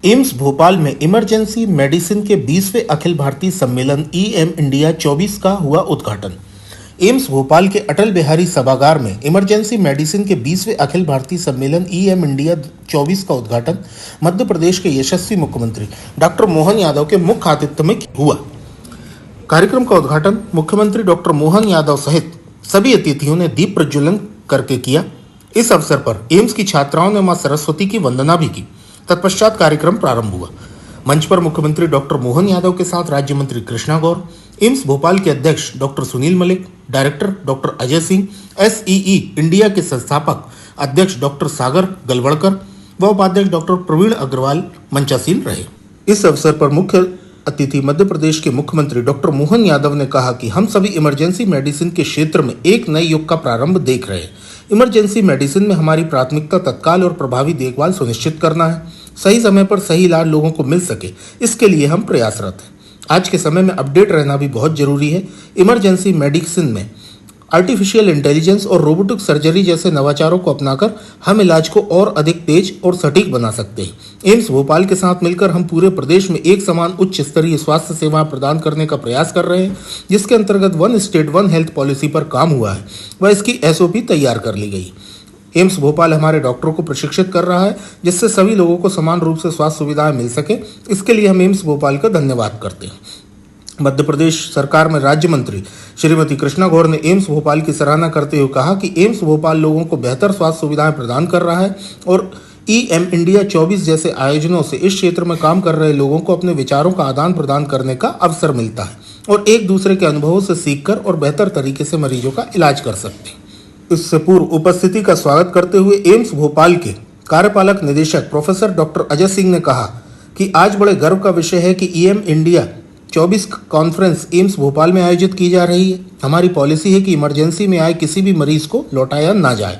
AIIMS Bhopal में emergency medicine के 20वें अखिल भारतीय सम्मेलन ईएम इंडिया 24 का हुआ उद्घाटन। एम्स भोपाल के अटल बिहारी सभागार में इमरजेंसी मेडिसिन के 20वें अखिल भारतीय सम्मेलन ईएम इंडिया 24 का उद्घाटन मध्य प्रदेश के यशस्वी मुख्यमंत्री डॉक्टर मोहन यादव के मुख्य आतिथ्य में हुआ। कार्यक्रम का उद्घाटन मुख्यमंत्री डॉक्टर मोहन यादव सहित सभी अतिथियों ने दीप प्रज्वलन करके किया। इस अवसर पर एम्स की छात्राओं ने मां सरस्वती की वंदना भी की। तत्पश्चात कार्यक्रम प्रारंभ हुआ। मंच पर मुख्यमंत्री डॉक्टर मोहन यादव के साथ राज्य मंत्री कृष्णा गौर, एम्स भोपाल के अध्यक्ष doctor Sunil Malik, director doctor Ajay Singh, SEE India के संस्थापक अध्यक्ष डॉक्टर सागर गलवड़कर व उपाध्यक्ष डॉक्टर प्रवीण अग्रवाल मंचासीन रहे। इस अवसर पर मुख्य अतिथि मध्य प्रदेश के मुख्यमंत्री डॉक्टर मोहन यादव ने कहा कि हम सभी इमरजेंसी मेडिसिन के क्षेत्र में एक नए युग का प्रारंभ देख रहे हैं। इमरजेंसी मेडिसिन में हमारी प्राथमिकता तत्काल और प्रभावी देखभाल सुनिश्चित करना है। सही समय पर सही इलाज लोगों को मिल सके, इसके लिए हम प्रयासरत हैं। आज के समय में अपडेट रहना भी बहुत जरूरी है। इमरजेंसी मेडिसिन में आर्टिफिशियल इंटेलिजेंस और रोबोटिक सर्जरी जैसे नवाचारों को अपनाकर हम इलाज को और अधिक तेज और सटीक बना सकते हैं। एम्स भोपाल के साथ मिलकर हम पूरे प्रदेश में एक समान उच्च स्तरीय स्वास्थ्य सेवाएं प्रदान करने का प्रयास कर रहे हैं, जिसके अंतर्गत one state one health policy पर काम हुआ है व इसकी एसओपी तैयार कर ली गई। एम्स भोपाल हमारे डॉक्टरों को प्रशिक्षित कर रहा है, जिससे सभी लोगों को समान रूप से स्वास्थ्य सुविधाएं मिल सके। इसके लिए हम एम्स भोपाल का धन्यवाद करते हैं। मध्य प्रदेश सरकार में राज्य मंत्री श्रीमती कृष्णा गौर ने एम्स भोपाल की सराहना करते हुए कहा कि एम्स भोपाल लोगों को बेहतर स्वास्थ्य सुविधाएं प्रदान कर रहा है और ईएम इंडिया 24 जैसे आयोजनों से इस क्षेत्र में काम कर रहे लोगों को अपने विचारों का आदान प्रदान करने का अवसर मिलता है और एक दूसरे के अनुभवों से सीखकर और बेहतर तरीके से मरीजों का इलाज कर सकते हैं। इससे पूर्व उपस्थिति का स्वागत करते हुए एम्स भोपाल के कार्यपालक निदेशक प्रोफेसर डॉक्टर अजय सिंह ने कहा कि आज बड़े गर्व का विषय है कि EM India 24 conference AIIMS Bhopal में आयोजित की जा रही है। हमारी पॉलिसी है कि इमरजेंसी में आए किसी भी मरीज को लौटाया ना जाए।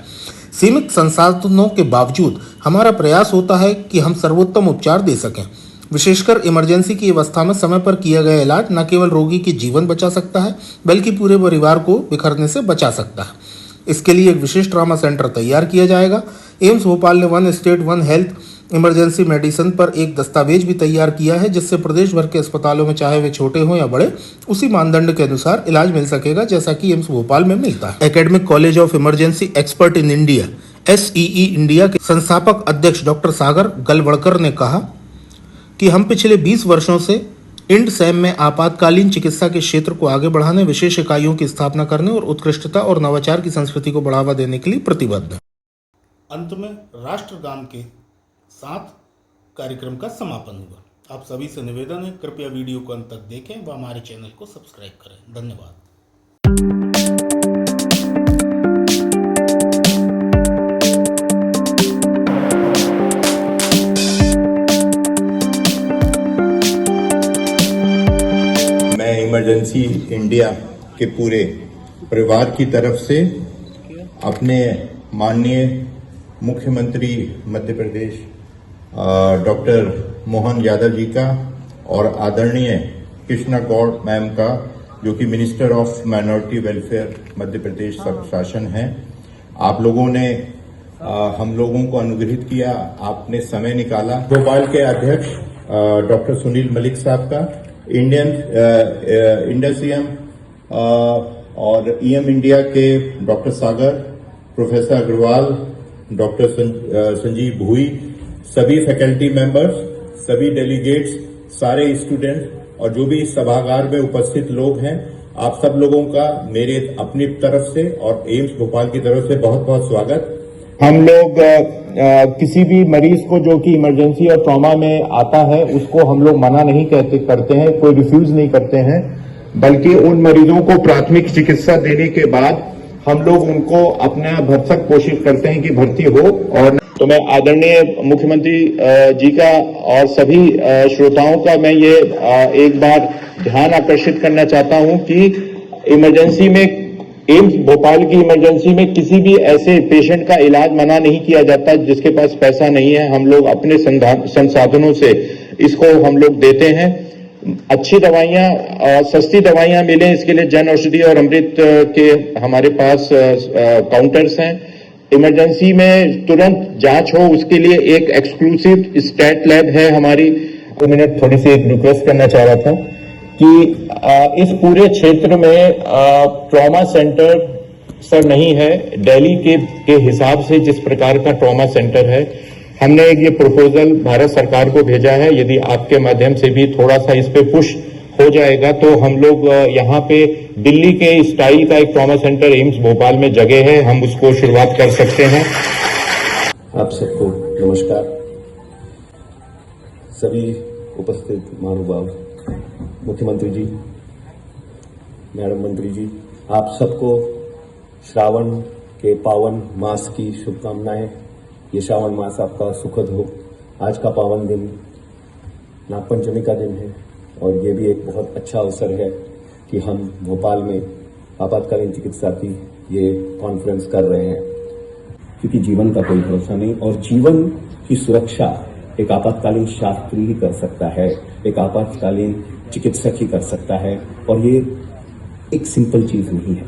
सीमित संसाधनों के बावजूद हमारा प्रयास होता है कि हम सर्वोत्तम उपचार दे सकें। विशेषकर इमरजेंसी की अवस्था में समय पर किया गया इलाज न केवल रोगी के जीवन बचा सकता है, बल्कि पूरे परिवार को बिखरने से बचा सकता है। इसके लिए एक विशेष ट्रॉमा सेंटर तैयार किया जाएगा। एम्स भोपाल ने one state one health emergency medicine पर एक दस्तावेज भी तैयार किया है, जिससे प्रदेश भर के अस्पतालों में चाहे वे छोटे हों या बड़े, उसी मानदंड के अनुसार इलाज मिल सकेगा जैसा कि एम्स भोपाल में मिलता है। Academic college of emergency expert in India SEE India के संस्थापक अध्यक्ष डॉक्टर सागर गलवड़कर ने कहा कि हम पिछले 20 वर्षों से इंडसैम में आपातकालीन चिकित्सा के क्षेत्र को आगे बढ़ाने, विशेष इकाइयों की स्थापना करने और उत्कृष्टता और नवाचार की संस्कृति को बढ़ावा देने के लिए प्रतिबद्ध हैं। अंत में राष्ट्रगान के साथ कार्यक्रम का समापन हुआ। आप सभी से निवेदन है, कृपया वीडियो को अंत तक देखें व हमारे चैनल को सब्सक्राइब करें। धन्यवाद। मैं इमरजेंसी इंडिया के पूरे परिवार की तरफ से अपने माननीय मुख्यमंत्री मध्य प्रदेश डॉक्टर मोहन यादव जी का और आदरणीय कृष्णा गौड़ मैम का, जो कि minister of minority welfare Madhya Pradesh शासन है, आप लोगों ने हम लोगों को अनुग्रहित किया, आपने समय निकाला। भोपाल के अध्यक्ष डॉक्टर सुनील मलिक साहब का, इंडसियम और ईएम इंडिया के डॉक्टर सागर, प्रोफेसर अग्रवाल, डॉक्टर संजीव भूई, सभी फैकल्टी मेंबर्स, सभी डेलीगेट्स, सारे स्टूडेंट और जो भी इस सभागार में उपस्थित लोग हैं, आप सब लोगों का मेरे अपनी तरफ से और एम्स भोपाल की तरफ से बहुत बहुत स्वागत। हम लोग किसी भी मरीज को जो कि इमरजेंसी और ट्रॉमा में आता है, उसको हम लोग मना नहीं करते हैं, कोई रिफ्यूज नहीं करते हैं, बल्कि उन मरीजों को प्राथमिक चिकित्सा देने के बाद हम लोग उनको अपना भरसक कोशिश करते हैं कि भर्ती हो। और तो मैं आदरणीय मुख्यमंत्री जी का और सभी श्रोताओं का मैं ये एक बार ध्यान आकर्षित करना चाहता हूं कि इमरजेंसी में, एम्स भोपाल की इमरजेंसी में किसी भी ऐसे पेशेंट का इलाज मना नहीं किया जाता जिसके पास पैसा नहीं है। हम लोग अपने संसाधनों से इसको हम लोग देते हैं। अच्छी दवाइयां, सस्ती दवाइयां मिलें, इसके लिए जन औषधि और अमृत के हमारे पास काउंटर्स हैं। इमरजेंसी में तुरंत जांच हो उसके लिए एक एक्सक्लूसिव स्टैट लैब है हमारी। मैंने थोड़ी सी एक रिक्वेस्ट करना चाह रहा था कि इस पूरे क्षेत्र में ट्रॉमा सेंटर सर नहीं है। दिल्ली के हिसाब से जिस प्रकार का ट्रॉमा सेंटर है, हमने एक ये प्रपोजल भारत सरकार को भेजा है। यदि आपके माध्यम से भी थोड़ा सा इस पे पुश हो जाएगा तो हम लोग यहाँ पे दिल्ली के स्टाइल का एक ट्रॉमा सेंटर एम्स भोपाल में जगह है, हम उसको शुरुआत कर सकते हैं। आप सबको नमस्कार। सभी उपस्थित महानुभाव, मुख्यमंत्री जी, मैडम मंत्री जी, आप सबको श्रावण के पावन मास की शुभकामनाएं। ये श्रावण मास आपका सुखद हो। आज का पावन दिन नागपंचमी का दिन है और ये भी एक बहुत अच्छा अवसर है कि हम भोपाल में आपातकालीन चिकित्सा की ये कॉन्फ्रेंस कर रहे हैं, क्योंकि जीवन का कोई भरोसा नहीं और जीवन की सुरक्षा एक आपातकालीन शास्त्री ही कर सकता है, एक आपातकालीन चिकित्सक ही कर सकता है। और ये एक सिंपल चीज नहीं है।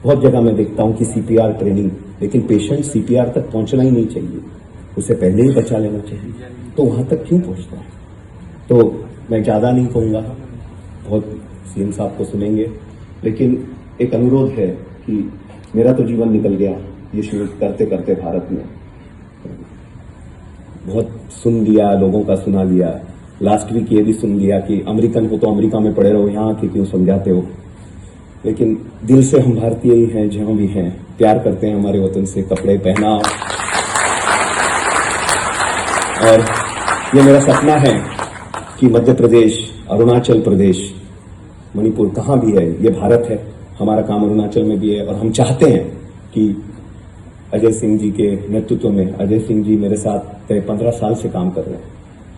बहुत जगह मैं देखता हूं कि सीपीआर ट्रेनिंग, लेकिन पेशेंट सीपीआर तक पहुंचना ही नहीं चाहिए, उसे पहले ही बचा लेना चाहिए। तो वहां तक क्यों पहुंचता है? तो मैं ज्यादा नहीं कहूंगा, बहुत सीएम साहब को सुनेंगे, लेकिन एक अनुरोध है कि मेरा तो जीवन निकल गया ये शुरू करते करते भारत में। बहुत सुन लिया, लोगों का सुना लिया। लास्ट वीक ये भी सुन लिया कि अमेरिकन हो तो अमेरिका में पड़े रहो, यहाँ आके क्यों समझाते हो। लेकिन दिल से हम भारतीय ही हैं, जहां भी हैं, प्यार करते हैं हमारे वतन से। कपड़े पहना और ये मेरा सपना है कि मध्य प्रदेश, अरुणाचल प्रदेश, मणिपुर कहां भी है, ये भारत है। हमारा काम अरुणाचल में भी है और हम चाहते हैं कि अजय सिंह जी के नेतृत्व में, अजय सिंह जी मेरे साथ 15 साल से काम कर रहे हैं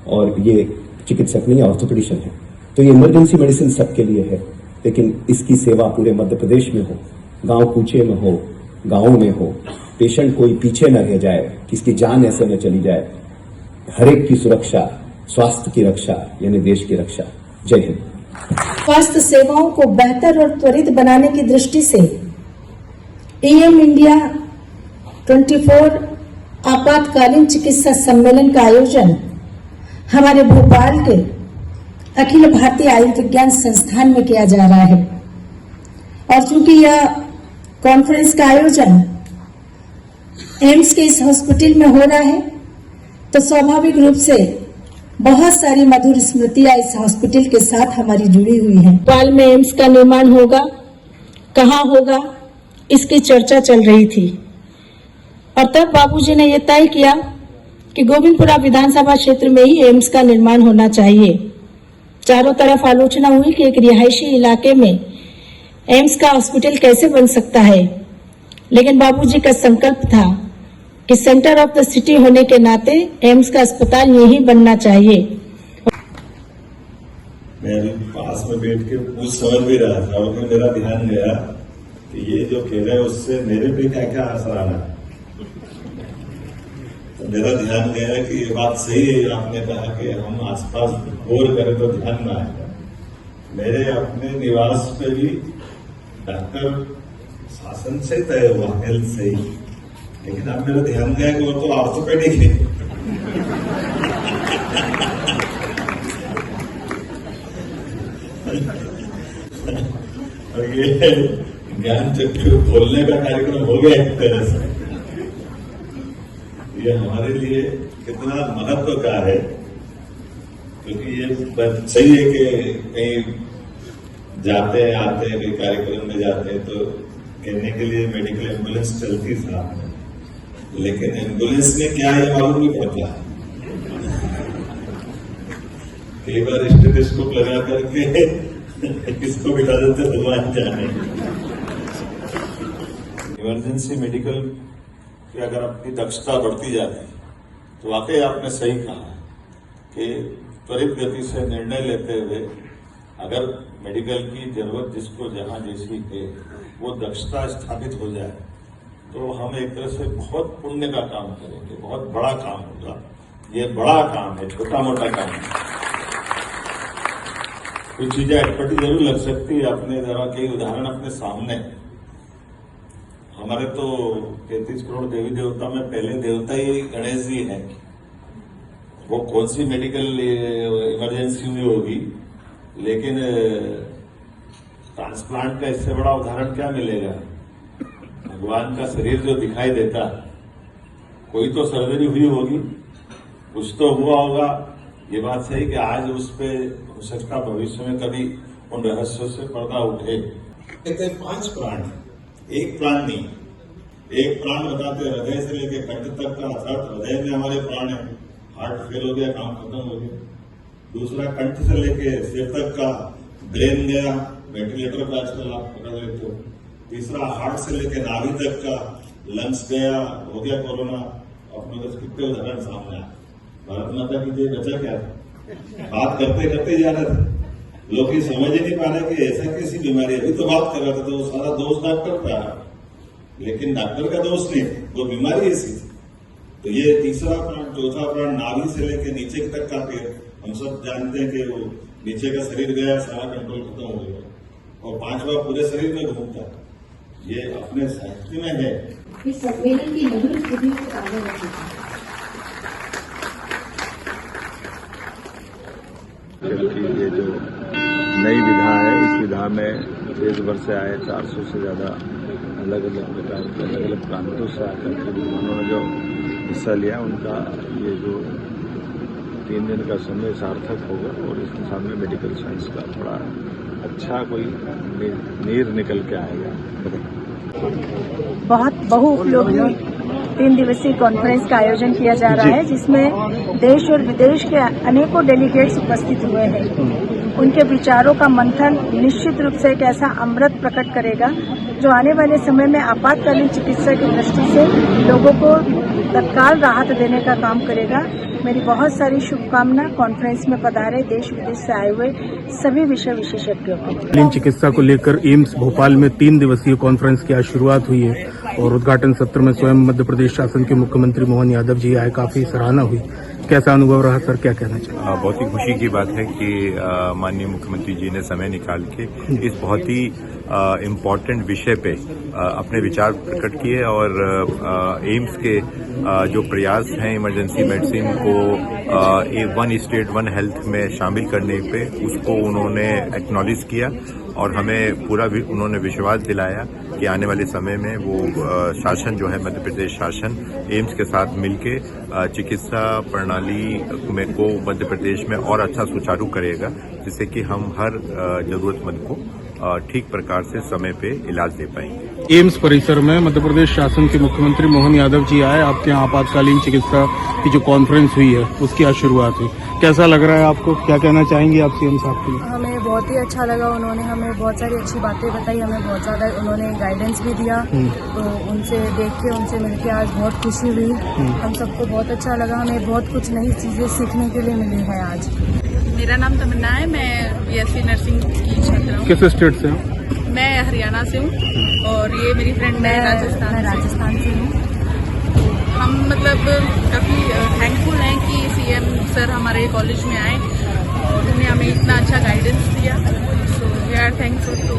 और ये चिकित्सक नहीं, ऑर्थोपेडिशियन है। तो ये इमरजेंसी मेडिसिन सबके लिए है, लेकिन इसकी सेवा पूरे मध्य प्रदेश में हो, गांव कूचे में हो, गांवों में हो, पेशेंट कोई पीछे न रह जाए, किसकी जान ऐसे न चली जाए। हर एक की सुरक्षा, स्वास्थ्य की रक्षा यानी देश की रक्षा। जय हिंद। स्वास्थ्य सेवाओं को बेहतर और त्वरित बनाने की दृष्टि से ईएम इंडिया 24 आपातकालीन चिकित्सा सम्मेलन का आयोजन हमारे भोपाल के अखिल भारतीय आयुर्विज्ञान संस्थान में किया जा रहा है। और चूंकि यह कॉन्फ्रेंस का आयोजन एम्स के इस हॉस्पिटल में हो रहा है, तो स्वाभाविक रूप से बहुत सारी मधुर स्मृतियां इस हॉस्पिटल के साथ हमारी जुड़ी हुई हैं। भोपाल में एम्स का निर्माण होगा, कहाँ होगा, इसकी चर्चा चल रही थी और तब बाबूजी ने यह तय किया कि गोविंदपुरा विधानसभा क्षेत्र में ही एम्स का निर्माण होना चाहिए। चारों तरफ आलोचना हुई कि एक रिहायशी इलाके में एम्स का हॉस्पिटल कैसे बन सकता है, लेकिन बाबूजी का संकल्प था कि सेंटर ऑफ द सिटी होने के नाते एम्स का अस्पताल यही बनना चाहिए। मैं पास में बैठ के कुछ समझ भी रहा था और मेरा ध्यान गया कि ये जो कह रहे हैं उससे मेरे पे क्या क्या असर आ रहा है। तो मेरा ध्यान गया कि ये बात सही है, आपने कहा कि हम आसपास गौर करें तो ध्यान में आएगा। मेरे अपने निवास पे भी डॉक्टर शासन से तय हुआ, हेल्थ से ही, लेकिन अब मेरा ध्यान गया कि वो तो ऑर्थोपेडिक है। और ये ज्ञान चक्षु बोलने का कार्यक्रम हो गया एक तरह से। ये हमारे लिए कितना महत्व का है, क्योंकि ये सही है कि कहीं जाते हैं, आते हैं, कहीं कार्यक्रम में जाते हैं तो कहने के लिए मेडिकल एम्बुलेंस चलती साथ में, लेकिन एम्बुलेंस में क्या है मालूम नहीं पड़ता। कई बार स्टेथोस्कोप लगा करके किसको बिठा देते भगवान जाने। इमरजेंसी मेडिकल की अगर अपनी दक्षता बढ़ती जाती तो वाकई आपने सही कहा कि त्वरित गति से निर्णय लेते हुए अगर मेडिकल की जरूरत जिसको जहां जैसी है वो दक्षता स्थापित हो जाए तो हम एक तरह से बहुत पुण्य का काम करेंगे, बहुत बड़ा काम होगा। ये बड़ा काम है, छोटा मोटा काम है। कुछ चीजें अटपटी जरूर लग सकती है। आपने जरा कई उदाहरण अपने सामने, हमारे तो 33 करोड़ देवी देवता में पहले देवता ही गणेश जी हैं। वो कौन सी मेडिकल इमरजेंसी हुई होगी, लेकिन ट्रांसप्लांट का इससे बड़ा उदाहरण क्या मिलेगा। भगवान का शरीर जो दिखाई देता, कोई तो सर्जरी हुई होगी, कुछ तो हुआ होगा। ये बात सही कि आज उस पे हो सकता भविष्य में कभी उन रहस्यों से पर्दा उठे। कहते हैं 5 प्राण, एक प्राण नहीं। एक प्राण बताते हृदय से लेकर कंठ तक का अर्थ, हृदय में हमारे प्राण है। हार्ट फेल हो गया, काम खत्म हो गया। दूसरा कंठ से लेकर सिर तक का, ब्रेन गया, वेंटिलेटर पर आजकल आप पकड़ लेते हो। तीसरा हार्ट से लेकर नाभि तक का, लंग्स गया, हो गया कोरोना। अपने पास कितने उदाहरण सामने आए। भारत माता की जय बचा क्या, बात करते करते जा रहे थे। लोग ये समझ ही नहीं पा रहे कि ऐसा कैसी बीमारी है। अभी तो बात कर रहे थे तो सारा दोष डॉक्टर का, लेकिन डॉक्टर का दोष नहीं, वो बीमारी ऐसी थी। तो ये तीसरा प्राण, चौथा प्राण नाभि से लेकर नीचे तक का पैर, हम सब जानते हैं कि वो नीचे का शरीर गया, सारा कंट्रोल खत्म हो गया। और 5वां पूरे शरीर में घूमता है। ये अपने साहित्य में है। इस सम्मेलन की मधुर स्थिति को आगे रखें। जबकि ये जो नई विधा है, इस विधा में देश भर से आए 400 से ज्यादा अलग अलग प्रकार के अलग अलग प्रांतों से आकर के विद्वानों ने जो हिस्सा लिया, उनका ये जो 3 दिन का समय सार्थक होगा और इस दिशा में मेडिकल साइंस का थोड़ा अच्छा कोई नीर निकल के आएगा। बहुत बहुउपयोगी 3 दिवसीय कॉन्फ्रेंस का आयोजन किया जा रहा है, जिसमें देश और विदेश के अनेकों डेलीगेट्स उपस्थित हुए हैं। उनके विचारों का मंथन निश्चित रूप से एक ऐसा अमृत प्रकट करेगा जो आने वाले समय में आपातकालीन चिकित्सा की दृष्टि से लोगों को तत्काल राहत देने का काम करेगा। मेरी बहुत सारी शुभकामना कॉन्फ्रेंस में पधारे देश विदेश से आए हुए सभी विषय विशेषज्ञों को। आपातकालीन चिकित्सा को लेकर एम्स भोपाल में 3 दिवसीय कॉन्फ्रेंस की आज शुरुआत हुई है और उद्घाटन सत्र में स्वयं मध्य प्रदेश शासन के मुख्यमंत्री मोहन यादव जी आए। काफी सराहना हुई। कैसा अनुभव रहा सर, क्या कहना चाहिए? बहुत ही खुशी की बात है कि माननीय मुख्यमंत्री जी ने समय निकाल के इस बहुत ही इम्पोर्टेंट विषय पे अपने विचार प्रकट किए और एम्स के जो प्रयास हैं इमरजेंसी मेडिसिन को वन स्टेट वन हेल्थ में शामिल करने पे, उसको उन्होंने एक्नॉलेज किया और हमें पूरा भी उन्होंने विश्वास दिलाया कि आने वाले समय में वो शासन जो है, मध्य प्रदेश शासन एम्स के साथ मिलके चिकित्सा प्रणाली में को मध्य प्रदेश में और अच्छा सुचारू करेगा, जिससे कि हम हर जरूरतमंद को ठीक प्रकार से समय पे इलाज दे पाएंगे। एम्स परिसर में मध्य प्रदेश शासन के मुख्यमंत्री मोहन यादव जी आए। आपके यहाँ आपातकालीन चिकित्सा की जो कॉन्फ्रेंस हुई है उसकी आज शुरुआत हुई, कैसा लग रहा है आपको? क्या कहना चाहेंगे आप सीएम साहब के लिए? हमें बहुत ही अच्छा लगा। उन्होंने हमें बहुत सारी अच्छी बातें बताई, हमें बहुत ज्यादा उन्होंने गाइडेंस भी दिया। तो उनसे देख के, उनसे मिलके आज बहुत खुशी हुई। हम सबको बहुत अच्छा लगा। हमें बहुत कुछ नई चीजें सीखने के लिए मिली है आज। मेरा नाम तमन्ना है, मैं बीएससी नर्सिंग की छात्रा हूँ। किस स्टेट से हैं? मैं हरियाणा से हूँ और ये मेरी फ्रेंड मैं राजस्थान से हूँ। हम मतलब काफ़ी थैंकफुल हैं कि सीएम सर हमारे कॉलेज में आए और उन्होंने हमें इतना अच्छा गाइडेंस दिया। So we are thankful to